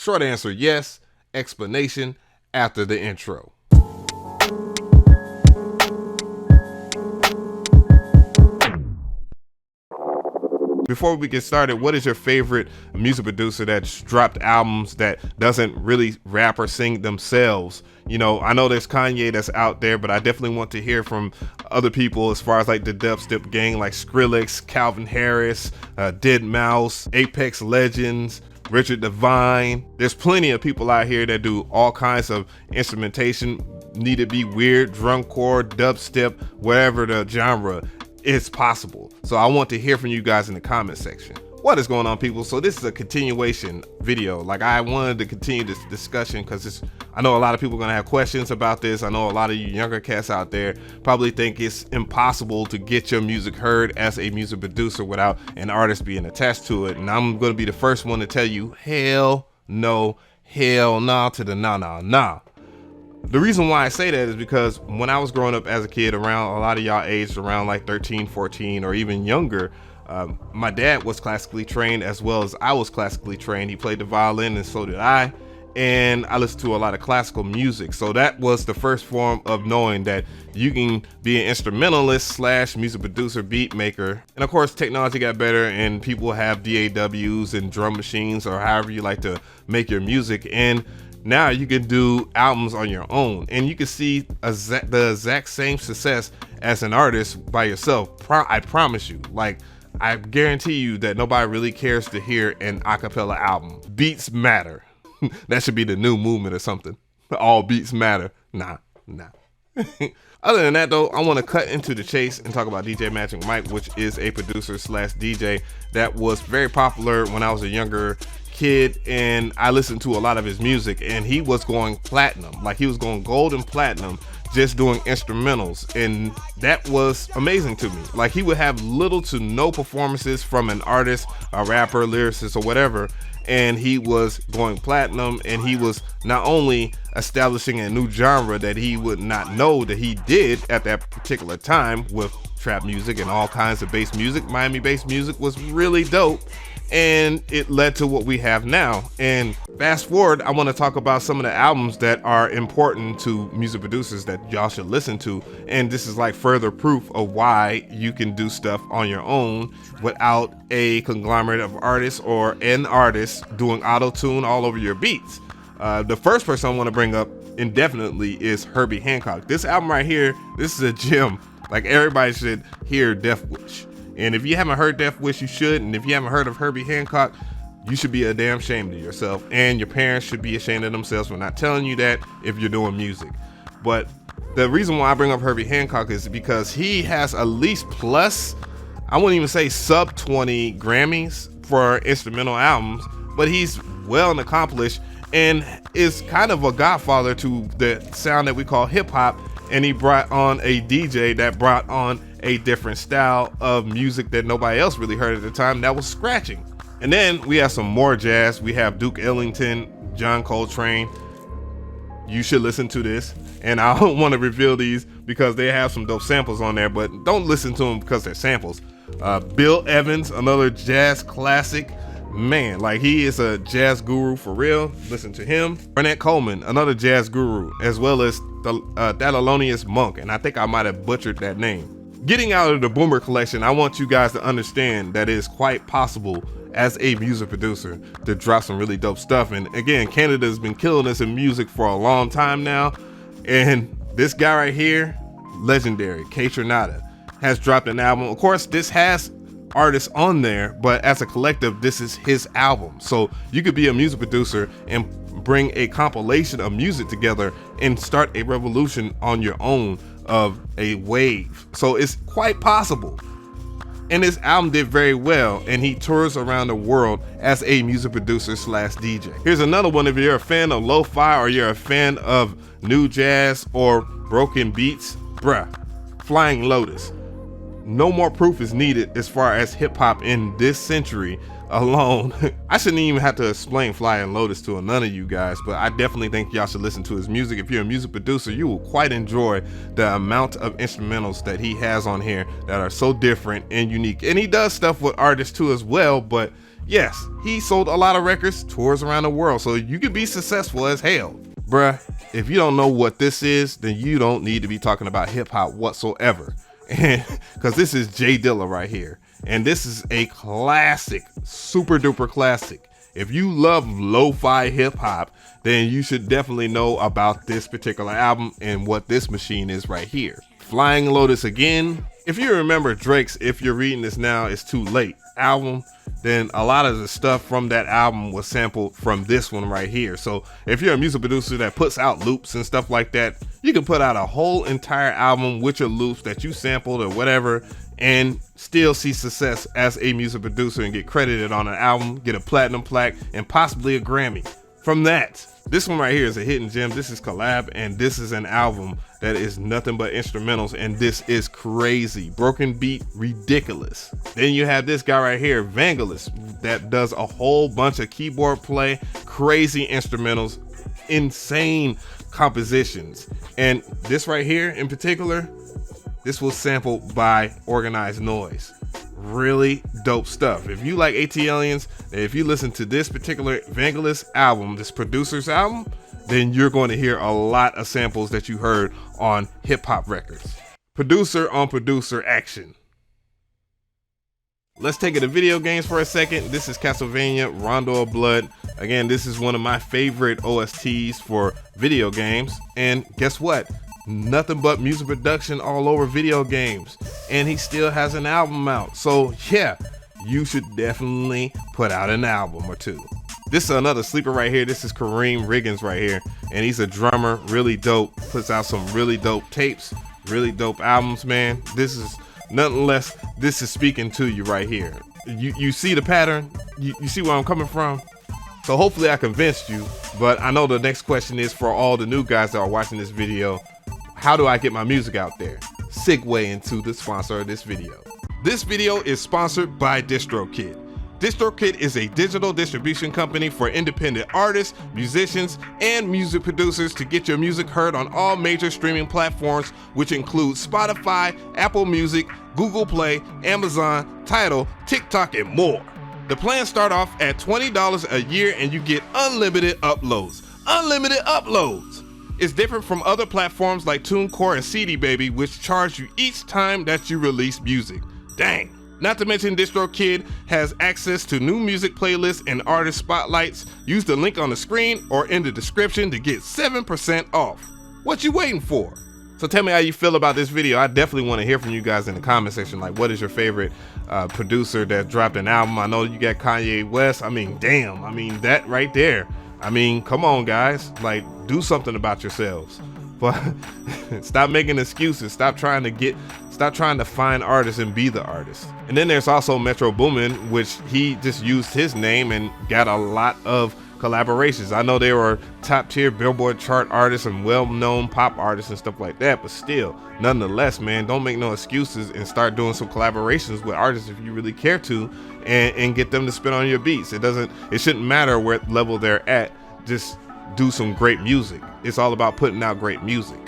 Short answer, yes. Explanation after the intro. Before we get started, what is your favorite music producer that's dropped albums that doesn't really rap or sing themselves? You know, I know there's Kanye that's out there, but I definitely want to hear from other people as far as like the dubstep gang, like Skrillex, Calvin Harris, Dead Mouse, Apex Legends, Richard Devine. There's plenty of people out here that do all kinds of instrumentation, need to be weird, drumcore, dubstep, whatever the genre. It's possible. So I want to hear from you guys in the comment section. What is going on, people? So this is a continuation video. Like, I wanted to continue this discussion because I know a lot of people are going to have questions about this. I know a lot of you younger cats out there probably think it's impossible to get your music heard as a music producer without an artist being attached to it. And I'm going to be the first one to tell you, hell no, hell nah to the nah. The reason why I say that is because when I was growing up as a kid, around a lot of y'all aged around like 13, 14, or even younger, my dad was classically trained as well as I was classically trained. He played the violin and so did I. And I listened to a lot of classical music. So that was the first form of knowing that you can be an instrumentalist slash music producer, beat maker. And of course, technology got better and people have DAWs and drum machines or however you like to make your music. And now you can do albums on your own and you can see the exact same success as an artist by yourself. I promise you. Like, I guarantee you that nobody really cares to hear an acapella album. Beats matter. That should be the new movement or something. All beats matter. Nah. Other than that though, I want to cut into the chase and talk about DJ Magic Mike, which is a producer slash DJ that was very popular when I was a younger kid, and I listened to a lot of his music, and he was going platinum. Like, he was going gold and platinum just doing instrumentals, and that was amazing to me. Like, he would have little to no performances from an artist, a rapper, lyricist, or whatever, and he was going platinum, and he was not only establishing a new genre that he would not know that he did at that particular time with trap music and all kinds of bass music. Miami bass music was really dope, and it led to what we have now. And fast forward, I want to talk about some of the albums that are important to music producers that y'all should listen to. And this is like further proof of why you can do stuff on your own without a conglomerate of artists or an artist doing auto-tune all over your beats. The first person I want to bring up indefinitely is Herbie Hancock. This album right here, this is a gem. Like, everybody should hear Death Wish. And if you haven't heard Death Wish, you should. And if you haven't heard of Herbie Hancock, you should be a damn ashamed of yourself. And your parents should be ashamed of themselves for not telling you that if you're doing music. But the reason why I bring up Herbie Hancock is because he has at least plus, I wouldn't even say sub 20 Grammys for instrumental albums, but he's well and accomplished and is kind of a godfather to the sound that we call hip hop. And he brought on a DJ that brought on a different style of music that nobody else really heard at the time, that was scratching. And then we have some more jazz. We have Duke Ellington, John Coltrane. You should listen to this. And I don't want to reveal these because they have some dope samples on there, but don't listen to them because they're samples. Bill Evans, another jazz classic. Man, like, he is a jazz guru for real. Listen to him. Ornette Coleman, another jazz guru, as well as the Thelonious Monk, and I think I might have butchered that name. Getting out of the Boomer collection, I want you guys to understand that it is quite possible as a music producer to drop some really dope stuff. And again, Canada's been killing us in music for a long time now, and this guy right here, legendary, K Tronada, has dropped an album. Of course, this has artists on there, but as a collective, this is his album. So you could be a music producer and bring a compilation of music together and start a revolution on your own of a wave. So it's quite possible. And his album did very well, and he tours around the world as a music producer slash DJ. Here's another one. If you're a fan of lo-fi or you're a fan of new jazz or broken beats, bruh, Flying Lotus. No more proof is needed as far as hip hop in this century alone. I shouldn't even have to explain Flying Lotus to none of you guys, but I definitely think y'all should listen to his music. If you're a music producer, you will quite enjoy the amount of instrumentals that he has on here that are so different and unique. And he does stuff with artists too as well, but Yes, he sold a lot of records, tours around the world, so you could be successful as hell. Bruh, if you don't know what this is, then you don't need to be talking about hip hop whatsoever. And because this is Jay Dilla right here. And this is a classic, super duper classic. If you love lo-fi hip hop, then you should definitely know about this particular album and what this machine is right here. Flying Lotus Again. If you remember Drake's If You're Reading This Now It's Too Late album, then a lot of the stuff from that album was sampled from this one right here. So if you're a music producer that puts out loops and stuff like that, you can put out a whole entire album with your loops that you sampled or whatever and still see success as a music producer and get credited on an album, get a platinum plaque, and possibly a Grammy. From that, this one right here is a hidden gem. This is collab, and this is an album that is nothing but instrumentals, and this is crazy. Broken beat, ridiculous. Then you have this guy right here, Vangelis, that does a whole bunch of keyboard play, crazy instrumentals, insane compositions. And this right here in particular, this was sampled by Organized Noise. Really dope stuff. If you like ATLiens, if you listen to this particular Vangelis album, this producer's album, then you're going to hear a lot of samples that you heard on hip hop records. Producer on producer action. Let's take it to video games for a second. This is Castlevania Rondo of Blood. Again, this is one of my favorite OSTs for video games. And guess what? Nothing but music production all over video games, and he still has an album out. So yeah, you should definitely put out an album or two. This is another sleeper right here. This is Kareem Riggins right here, and he's a drummer, really dope, puts out some really dope tapes, really dope albums, man. This is nothing less, this is speaking to you right here. You see the pattern, you see where I'm coming from. So hopefully I convinced you, but I know the next question is for all the new guys that are watching this video: how do I get my music out there? Segue into the sponsor of this video. This video is sponsored by DistroKid. DistroKid is a digital distribution company for independent artists, musicians, and music producers to get your music heard on all major streaming platforms, which include Spotify, Apple Music, Google Play, Amazon, Tidal, TikTok, and more. The plans start off at $20 a year and you get unlimited uploads. Unlimited uploads! It's different from other platforms like TuneCore and CD Baby, which charge you each time that you release music. Dang! Not to mention DistroKid has access to new music playlists and artist spotlights. Use the link on the screen or in the description to get 7% off. What you waiting for? So tell me how you feel about this video. I definitely want to hear from you guys in the comment section. Like, what is your favorite producer that dropped an album? I know you got Kanye West. I mean, damn. I mean, that right there. I mean, come on, guys. Like, do something about yourselves. But stop making excuses. Stop trying to find artists and be the artist. And then there's also Metro Boomin, which he just used his name and got a lot of collaborations. I know they were top tier Billboard chart artists and well-known pop artists and stuff like that, but still, nonetheless, man, don't make no excuses and start doing some collaborations with artists if you really care to, and get them to spit on your beats. It shouldn't matter what level they're at. Just do some great music. It's all about putting out great music.